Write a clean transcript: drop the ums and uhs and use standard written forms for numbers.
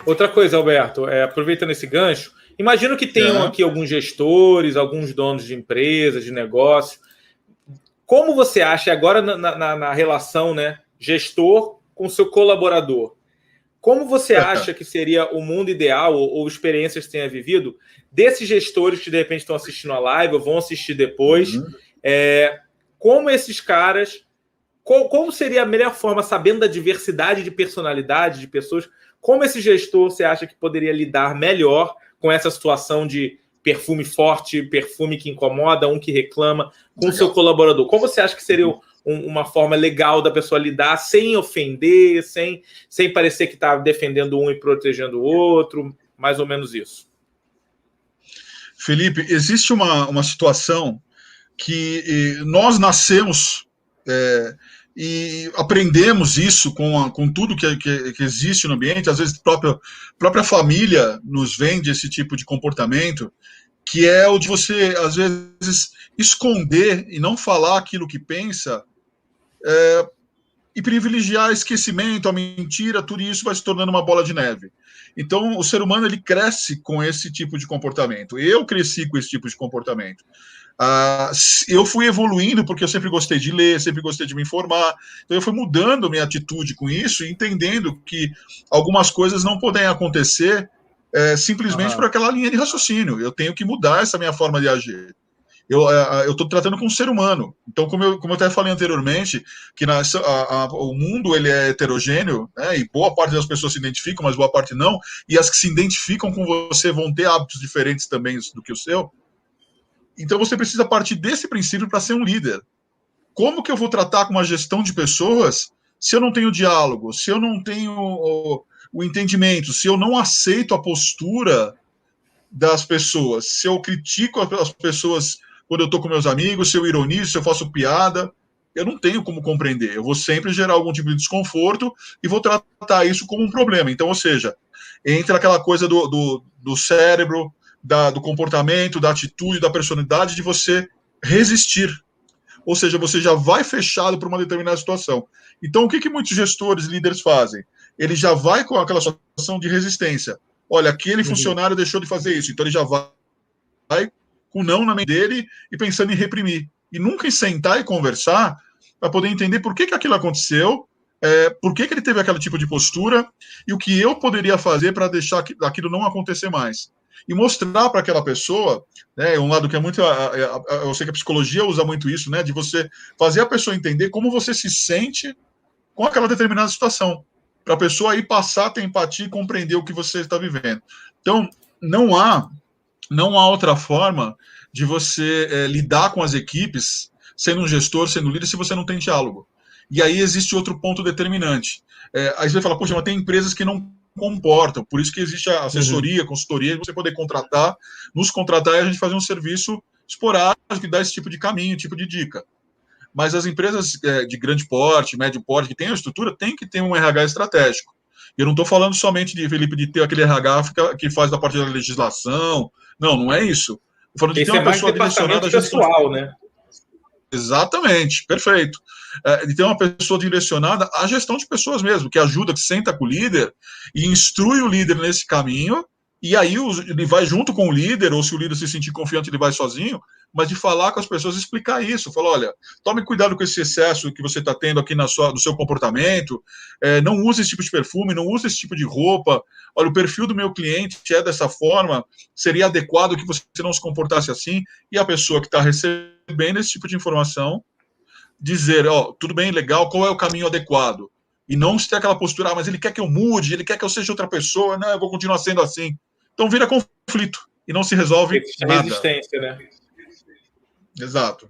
Outra coisa, Alberto, aproveitando esse gancho, imagino que tenham aqui alguns gestores, alguns donos de empresas, de negócio. Como você acha, agora na relação, né, gestor com seu colaborador, como você acha que seria o mundo ideal, ou experiências que tenha vivido, desses gestores que de repente estão assistindo a live ou vão assistir depois, como esses caras, como seria a melhor forma, sabendo da diversidade de personalidade de pessoas, como esse gestor você acha que poderia lidar melhor com essa situação de perfume forte, perfume que incomoda, um que reclama, com o seu colaborador? Como você acha que seria uma forma legal da pessoa lidar sem ofender, sem parecer que está defendendo um e protegendo o outro? Mais ou menos isso. Felipe, existe uma situação que nós nascemos e aprendemos isso com tudo que existe no ambiente. Às vezes a própria família nos vende esse tipo de comportamento, que é o de você, às vezes, esconder e não falar aquilo que pensa, e privilegiar esquecimento, a mentira, tudo isso vai se tornando uma bola de neve. Então, o ser humano ele cresce com esse tipo de comportamento. Eu cresci com esse tipo de comportamento. Eu fui evoluindo porque eu sempre gostei de ler, sempre gostei de me informar. Então, eu fui mudando minha atitude com isso e entendendo que algumas coisas não podem acontecer simplesmente por aquela linha de raciocínio. Eu tenho que mudar essa minha forma de agir. Eu estou tratando com um ser humano. Então, como eu até falei anteriormente, que o mundo ele é heterogêneo, né, e boa parte das pessoas se identificam, mas boa parte não, e as que se identificam com você vão ter hábitos diferentes também do que o seu. Então, você precisa partir desse princípio para ser um líder. Como que eu vou tratar com uma gestão de pessoas se eu não tenho diálogo, se eu não tenho o entendimento, se eu não aceito a postura das pessoas, se eu critico as pessoas quando eu estou com meus amigos, se eu ironizo, se eu faço piada, eu não tenho como compreender. Eu vou sempre gerar algum tipo de desconforto e vou tratar isso como um problema. Então, ou seja, entra aquela coisa do cérebro, do comportamento, da atitude, da personalidade de você resistir. Ou seja, você já vai fechado para uma determinada situação. Então, o que muitos gestores, líderes fazem? Ele já vai com aquela situação de resistência. Olha, aquele funcionário deixou de fazer isso, então ele já vai com não na mente dele e pensando em reprimir. E nunca em sentar e conversar para poder entender por que aquilo aconteceu, por que ele teve aquele tipo de postura e o que eu poderia fazer para deixar aquilo não acontecer mais. E mostrar para aquela pessoa, né, um lado que é muito... eu sei que a psicologia usa muito isso, né, de você fazer a pessoa entender como você se sente com aquela determinada situação, para a pessoa aí passar a ter empatia e compreender o que você está vivendo. Então, não há outra forma de você lidar com as equipes, sendo um gestor, sendo um líder, se você não tem diálogo. E aí existe outro ponto determinante. Aí você vai falar, poxa, mas tem empresas que não comportam, por isso que existe a assessoria, consultoria, você poder nos contratar e a gente fazer um serviço esporádico que dá esse tipo de caminho, tipo de dica. Mas as empresas de grande porte, médio porte, que têm a estrutura, tem que ter um RH estratégico. E eu não estou falando somente Felipe, de ter aquele RH que faz da parte da legislação. Não é isso. Estou falando de ter uma pessoa direcionada à gestão pessoal, né? Exatamente, perfeito. De ter uma pessoa direcionada à gestão de pessoas mesmo, que ajuda, que senta com o líder e instrui o líder nesse caminho, e aí ele vai junto com o líder, ou se o líder se sentir confiante, ele vai sozinho, mas de falar com as pessoas, explicar isso. Falar, olha, tome cuidado com esse excesso que você está tendo aqui no seu comportamento, não use esse tipo de perfume, não use esse tipo de roupa, olha, o perfil do meu cliente é dessa forma, seria adequado que você não se comportasse assim, e a pessoa que está recebendo esse tipo de informação, dizer, tudo bem, legal, qual é o caminho adequado? E não se ter aquela postura, mas ele quer que eu mude, ele quer que eu seja outra pessoa, não, eu vou continuar sendo assim. Então vira conflito, e não se resolve nada. Resistência, né? Exato.